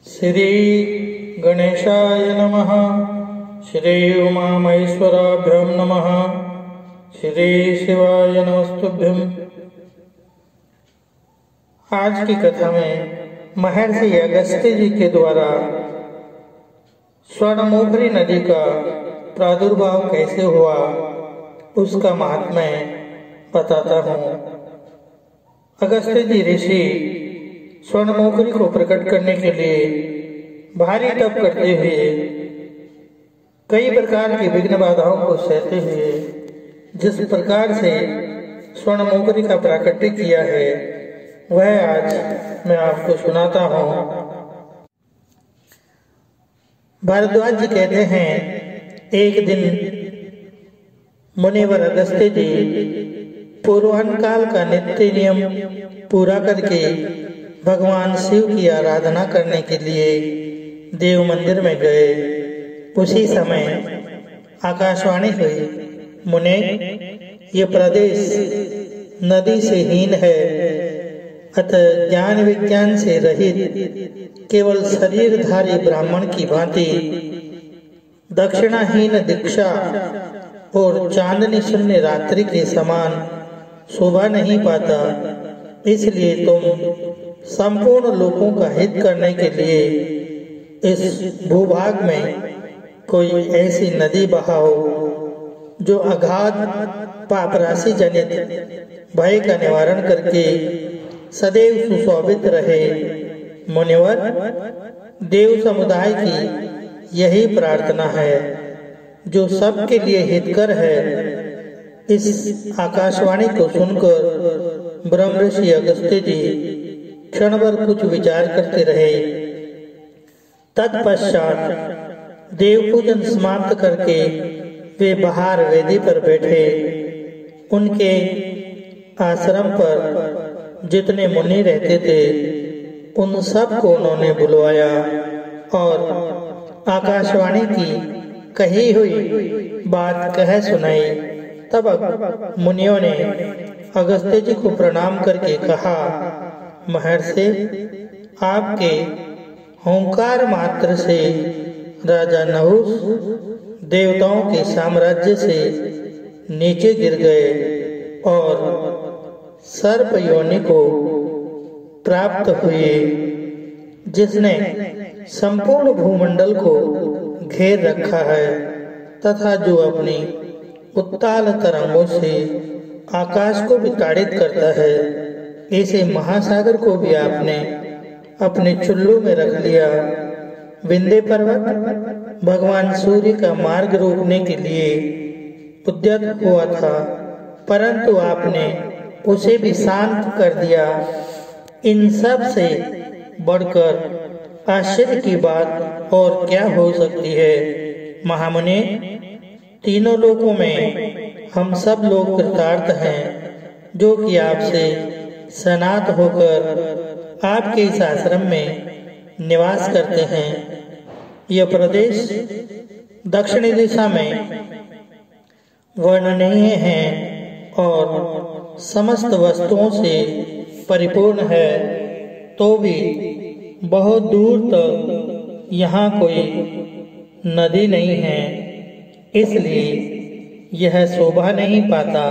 श्री गणेशाय नमः। श्री उमामहेश्वराभ्यां नमः। श्री शिवाय नमस्तुभ्यं। आज की कथा में महर्षि अगस्त्य जी के द्वारा स्वर्णमुखरी नदी का प्रादुर्भाव कैसे हुआ उसका महात्म्य बताता हूँ। अगस्त्य जी ऋषि स्वर्णमुखरी को प्रकट करने के लिए भारी तप करते हुए कई प्रकार की विघ्न बाधाओं को सहते हुए जिस प्रकार से स्वर्णमुखरी का प्राकट्य किया है वह आज मैं आपको सुनाता हूँ। भारद्वाज जी कहते हैं, एक दिन मुनिवर अगस्त्य जी पूर्वाह्न काल का नित्य नियम पूरा करके भगवान शिव की आराधना करने के लिए देव मंदिर में गए। उसी समय आकाशवाणी हुई, मुने, ये प्रदेश नदी से हीन है, अतः ज्ञान विज्ञान से रहित केवल शरीरधारी ब्राह्मण की भांति दक्षिणाहीन दीक्षा और चांदनी शून्य रात्रि के समान शोभा नहीं पाता। इसलिए तुम संपूर्ण लोगों का हित करने के लिए इस भूभाग में कोई ऐसी नदी बहाओ जो अगाध पापराशि जनित भय का निवारण करके सदैव सुशोभित रहे। मुनिवर, देव समुदाय की यही प्रार्थना है जो सबके लिए हितकर है। इस आकाशवाणी को सुनकर ब्रह्मर्षि अगस्त्य जी क्षण भर कुछ विचार करते रहे। तत्पश्चात देव पूजन समाप्त करके वे बाहर वेदी पर बैठे। उनके आश्रम पर जितने मुनि रहते थे उन सब को उन्होंने बुलवाया और आकाशवाणी की कही हुई बात कह सुनाई। तब मुनियों ने अगस्त्य जी को प्रणाम करके कहा, महर्षि, आपके हुंकार मात्र से राजा नहुस देवताओं के साम्राज्य से नीचे गिर गए और सर्प योनि को प्राप्त हुए, जिसने संपूर्ण भूमंडल को घेर रखा है तथा जो अपनी उत्ताल तरंगों से आकाश को भी ताड़ित करता है। ऐसे महासागर को भी आपने अपने चुल्लू में रख लिया। विंध्य पर्वत भगवान सूर्य का मार्ग रोकने के लिए उद्यत हुआ था, परंतु आपने उसे भी शांत कर दिया। इन सब से बढ़कर आश्चर्य की बात और क्या हो सकती है। महामुने, तीनों लोकों में हम सब लोग कृतार्थ हैं जो कि आपसे सनात होकर आपके इस आश्रम में निवास करते हैं। यह प्रदेश दक्षिणी दिशा में वर्णनीय है और समस्त वस्तुओं से परिपूर्ण है, तो भी बहुत दूर तक यहाँ कोई नदी नहीं है, इसलिए यह शोभा नहीं पाता।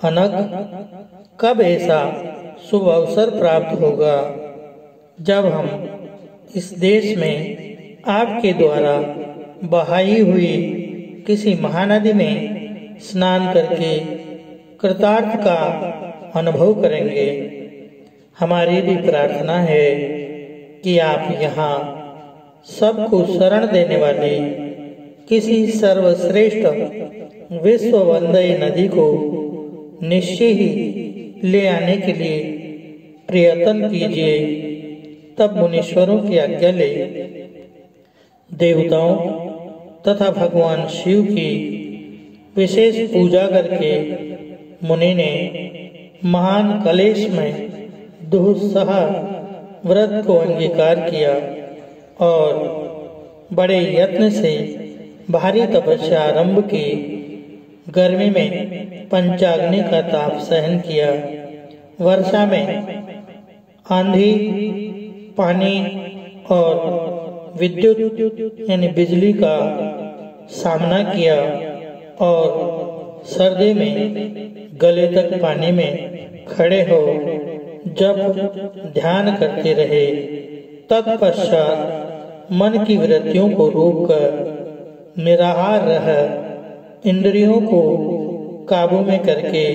अनग, कब ऐसा शुभ अवसर प्राप्त होगा जब हम इस देश में आपके द्वारा बहाई हुई किसी महानदी में स्नान करके कृतार्थ का अनुभव करेंगे। हमारी भी प्रार्थना है कि आप यहाँ सबको शरण देने वाली किसी सर्वश्रेष्ठ विश्व वंदनीय नदी को निश्चय ही ले आने के लिए प्रयत्न कीजिए। तब मुनीश्वरों की आज्ञा ले देवताओं तथा भगवान शिव की विशेष पूजा करके मुनि ने महान कलेश में दुस्सह व्रत को अंगीकार किया और बड़े यत्न से भारी तपस्या आरंभ की। गर्मी में पंचाग्नि का ताप सहन किया, वर्षा में आंधी, पानी और विद्युत यानी बिजली का सामना किया और सर्दी में गले तक पानी में खड़े हो जब ध्यान करते रहे, तत्पश्चात मन की वृत्तियों को रोककर निराहार रह इंद्रियों को काबू में करके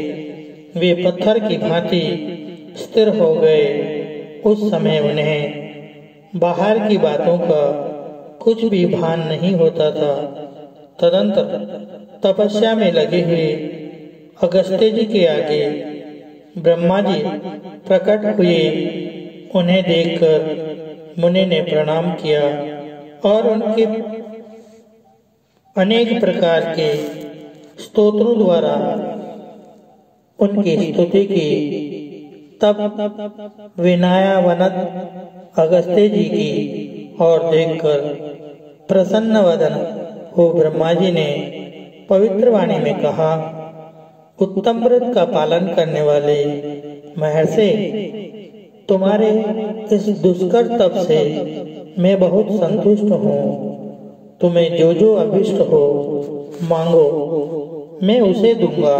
वे पत्थर की भांति स्थिर हो गए। उस समय उन्हें बाहर की बातों का कुछ भी भान नहीं होता था। तदंतर तपस्या में लगे हुए अगस्त्य जी के आगे ब्रह्मा जी प्रकट हुए। उन्हें देखकर मुनि ने प्रणाम किया और उनके अनेक प्रकार के स्तोत्रों द्वारा उनकी स्तुति की। तब विनयावनत अगस्त्य जी की और देखकर प्रसन्न वदन हो ब्रह्मा जी ने पवित्र वाणी में कहा, उत्तम व्रत का पालन करने वाले महर्षि, तुम्हारे इस दुष्कर तप से मैं बहुत संतुष्ट हूँ। तुम्हें जो जो अभिष्ट हो मांगो, मैं उसे दूंगा।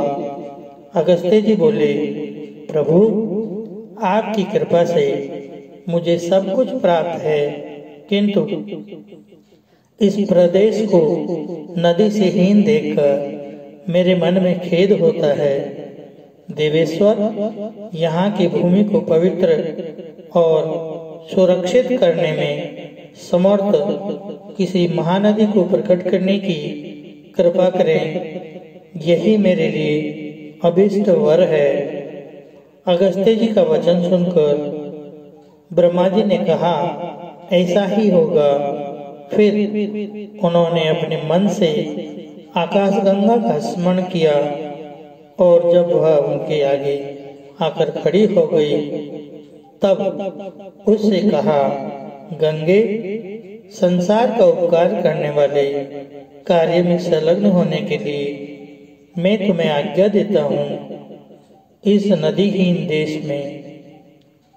अगस्त्य जी बोले, प्रभु आपकी कृपा से मुझे सब कुछ प्राप्त है, किंतु इस प्रदेश को नदी से हीन देखकर मेरे मन में खेद होता है। देवेश्वर, यहाँ की भूमि को पवित्र और सुरक्षित करने में समर्थ किसी महानदी को प्रकट करने की कृपा करें। यही मेरे लिए अभीष्ट वर है। अगस्त्य जी का वचन सुनकर ब्रह्मा जी ने कहा, ऐसा ही होगा। फिर उन्होंने अपने मन से आकाशगंगा का स्मरण किया और जब वह उनके आगे आकर खड़ी हो गई, तब उससे कहा, गंगे, संसार का उपकार करने वाले कार्य में संलग्न होने के लिए मैं तुम्हें आज्ञा देता हूँ। इस नदीहीन देश में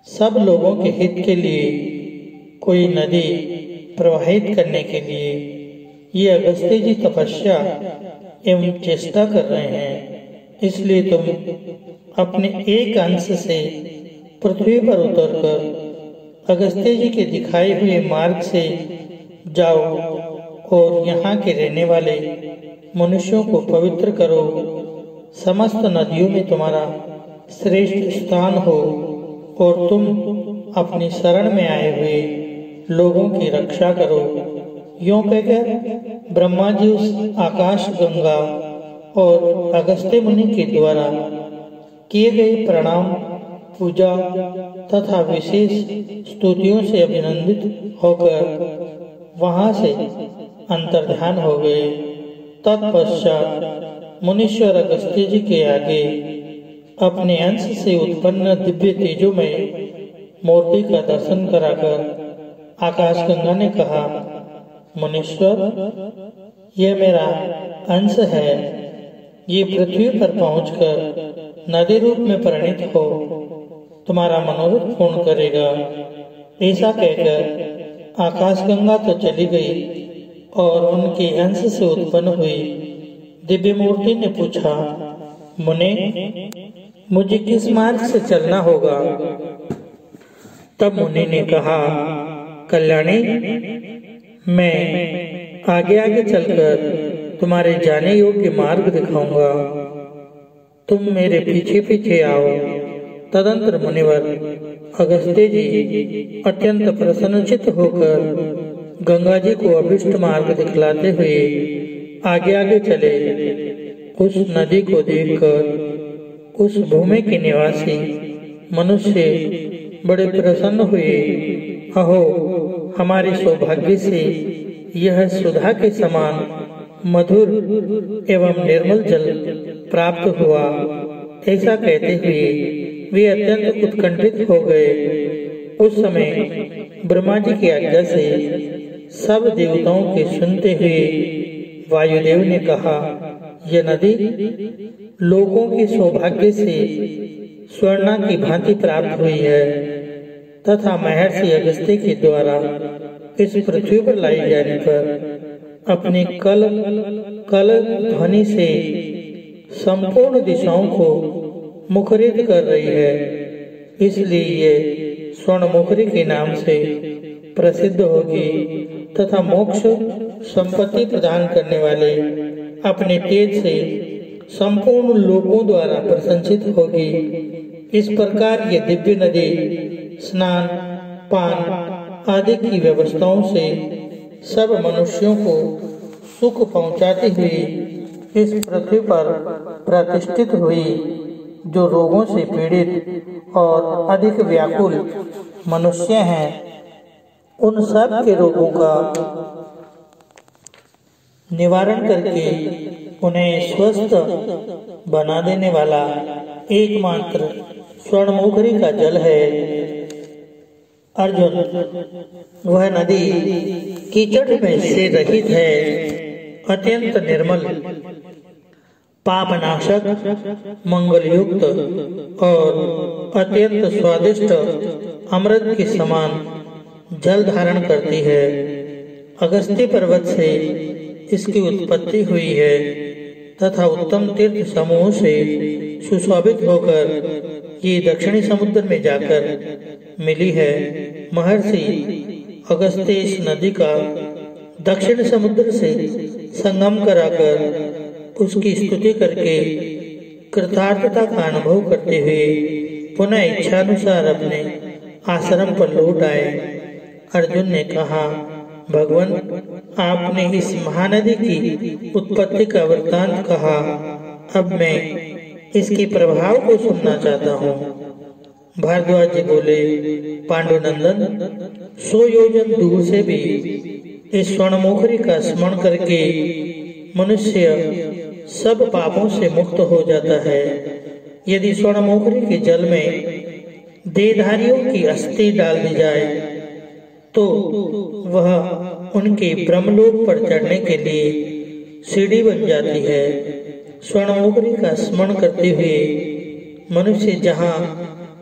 सब लोगों के हित के लिए कोई नदी प्रवाहित करने के लिए ये अगस्त्य जी तपस्या एवं चेष्टा कर रहे हैं। इसलिए तुम अपने एक अंश से पृथ्वी पर उतरकर अगस्त्य जी के दिखाए हुए मार्ग से जाओ और यहाँ के रहने वाले मनुष्यों को पवित्र करो। समस्त नदियों में तुम्हारा श्रेष्ठ स्थान हो और तुम अपनी शरण में आए हुए लोगों की रक्षा करो। यूं कहकर ब्रह्मा जी उस आकाश गंगा और अगस्त्य मुनि के द्वारा किए गए प्रणाम, पूजा तथा विशेष स्तुतियों से अभिनंदित होकर वहां से अंतर्ध्यान हो गए। तत्पश्चात मुनीश्वर अगस्त्य जी के आगे अपने अंश से उत्पन्न दिव्य तेजोमय मूर्ति का दर्शन कराकर आकाशगंगा ने कहा, मुनीश्वर, यह मेरा अंश है। ये पृथ्वी पर पहुंचकर नदी रूप में परिणित हो तुम्हारा मनोरथ पूर्ण करेगा। ऐसा कहकर आकाशगंगा तो चली गई और उनके अंश से उत्पन्न हुई दिव्य मूर्ति ने पूछा, मुने, मुझे किस मार्ग से चलना होगा? तब मुनि ने कहा, कल्याणी, मैं आगे आगे चलकर तुम्हारे जाने योग्य मार्ग दिखाऊंगा। तुम मेरे पीछे पीछे आओ। तदंतर मुनिवर अगस्त्य जी अत्यंत प्रसन्नचित्त होकर गंगा जी को अभिष्ट मार्ग दिखलाते हुए आगे आगे चले। उस नदी को देखकर उस भूमि के निवासी मनुष्य बड़े प्रसन्न हुए। अहो, हमारे सौभाग्य से यह सुधा के समान मधुर एवं निर्मल जल प्राप्त हुआ। ऐसा कहते हुए वे अत्यंत उत्कंठित हो गए। उस समय ब्रह्मा जी की आज्ञा से सब देवताओं के सुनते हुए वायुदेव ने कहा, यह नदी लोगों के सौभाग्य से स्वर्णा की भांति प्राप्त हुई है तथा महर्षि अगस्त्य के द्वारा इस पृथ्वी पर लाई जाने पर अपने कल ध्वनि से संपूर्ण दिशाओं को मुखरित कर रही है। इसलिए ये स्वर्णमुखरी के नाम से प्रसिद्ध होगी तथा मोक्ष संपत्ति प्रदान करने वाले अपने तेज से संपूर्ण लोगों द्वारा प्रशंसित होगी। इस प्रकार ये दिव्य नदी स्नान पान आदि की व्यवस्थाओं से सब मनुष्यों को सुख पहुंचाती हुई इस पृथ्वी पर प्रतिष्ठित हुई। जो रोगों से पीड़ित और अधिक व्याकुल मनुष्य हैं, उन सब के रोगों का निवारण करके उन्हें स्वस्थ बना देने वाला एकमात्र स्वर्णमुखरी का जल है। अर्जुन, वह नदी कीचड़ में से रहित है, अत्यंत निर्मल, पापनाशक, मंगल युक्त और अत्यंत स्वादिष्ट अमृत के समान जल धारण करती है। अगस्त्य पर्वत से इसकी उत्पत्ति हुई है तथा उत्तम तीर्थ समूह से सुशोभित होकर ये दक्षिणी समुद्र में जाकर मिली है। महर्षि अगस्त्य इस नदी का दक्षिण समुद्र से संगम कराकर उसकी स्तुति करके कृतार्थता का अनुभव करते हुए पुनः इच्छानुसार अपने आश्रम पर लौट आए। अर्जुन ने कहा, भगवान, आपने इस महानदी की उत्पत्ति का वृत्तांत कहा, अब मैं इसके प्रभाव को सुनना चाहता हूँ। भारद्वाज जी बोले, पांडुनंदन, 100 योजन दूर से भी इस स्वर्णमुखरी का स्मरण करके मनुष्य सब पापों से मुक्त हो जाता है। यदि स्वर्णमुखरी के जल में देहधारियों की अस्थि डाल दी जाए तो वह उनके ब्रह्मलोक पर चढ़ने के लिए सीढ़ी बन जाती है। स्वर्णमुखरी का स्मरण करते हुए मनुष्य जहाँ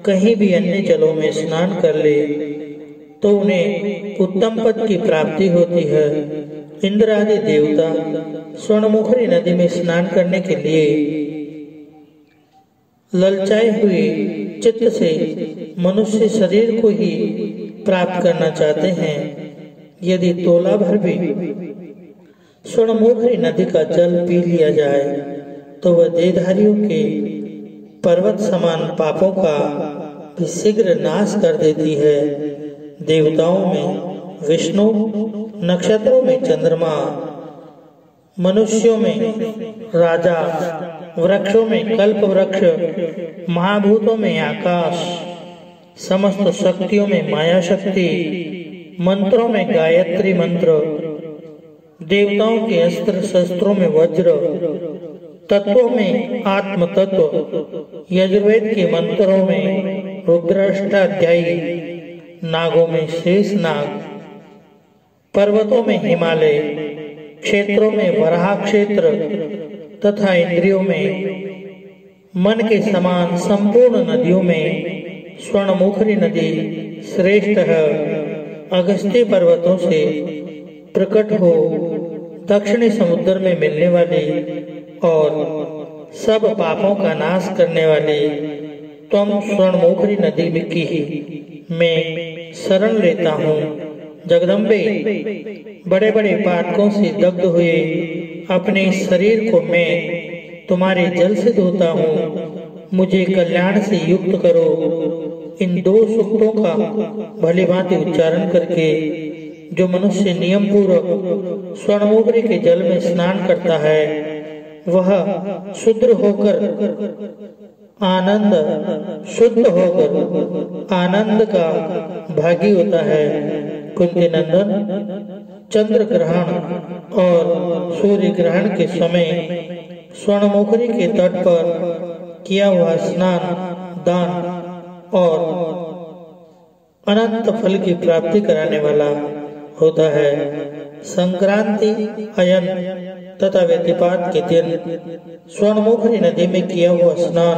कहीं भी अन्य जलों में स्नान कर ले तो उन्हें उत्तम पद की प्राप्ति होती है। इंद्र आदि देवता स्वर्णमुखरी नदी में स्नान करने के लिए ललचाए हुए चित्त से मनुष्य शरीर को ही प्राप्त करना चाहते हैं। यदि तोला भर भी स्वर्णमुखरी नदी का जल पी लिया जाए तो वह देहधारियों के पर्वत समान पापों का भी शीघ्र नाश कर देती है। देवताओं में विष्णु, नक्षत्रों में चंद्रमा, मनुष्यों में राजा, वृक्षों में कल्प वृक्ष, महाभूतों में आकाश, समस्त शक्तियों में माया शक्ति, मंत्रों में गायत्री मंत्र, देवताओं के अस्त्र शस्त्रों में वज्र, तत्वों में आत्म तत्व, यजुर्वेद के मंत्रों में रुद्राष्टाध्यायी, नागों में शेष नाग, पर्वतों में हिमालय, क्षेत्रों में वराह क्षेत्र तथा इंद्रियों में मन के समान संपूर्ण नदियों में स्वर्णमुखरी नदी श्रेष्ठ है। अगस्त्य पर्वतों से प्रकट हो दक्षिणी समुद्र में मिलने वाली और सब पापों का नाश करने वाली तुम स्वर्णमुखरी नदी की मैं शरण लेता हूँ। जगदम्बे, बड़े बड़े पातकों से दग्ध हुए अपने शरीर को मैं तुम्हारे जल से धोता हूँ। मुझे कल्याण से युक्त करो। इन 2 सूक्तों का भली भांति उच्चारण करके जो मनुष्य नियम पूर्वक स्वर्णमुखरी के जल में स्नान करता है वह शुद्ध होकर आनंद का भागी होता है। कुंती नंदन, चंद्र ग्रहण और सूर्य ग्रहण के समय स्वर्णमुखरी के तट पर किया हुआ स्नान, दान और अनंत फल की प्राप्ति कराने वाला होता है। संक्रांति, अयन तथा व्यतिपात के दिन स्वर्णमुखरी नदी में किया हुआ स्नान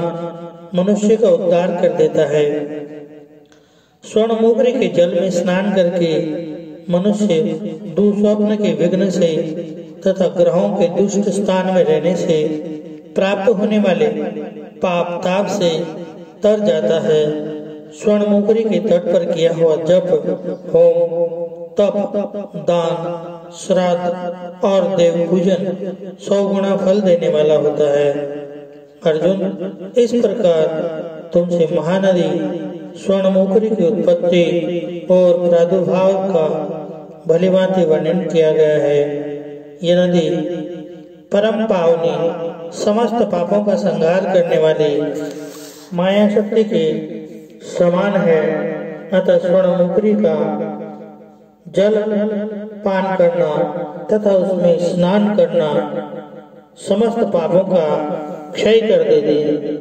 मनुष्य का उद्धार कर देता है। स्वर्णमुखरी के जल में स्नान करके मनुष्य दुस्वप्न के विघ्न से तथा ग्रहों के दुष्ट स्थान में रहने से प्राप्त होने वाले पाप ताप से तर जाता है। स्वर्णमुखरी के तट पर किया हुआ जप, होम, तप, दान, श्राद्ध और देव पूजन 100 गुना फल देने वाला होता है। अर्जुन, इस प्रकार तुमसे महानदी स्वर्णमुखरी की उत्पत्ति और प्रादुर्भाव का भलीभांति वर्णन किया गया है। यह नदी परम पावनी, समस्त पापों का संहार करने वाली माया शक्ति के समान है। अतः स्वर्णमुखरी का जल पान करना तथा उसमें स्नान करना समस्त पापों का क्षय कर देती है।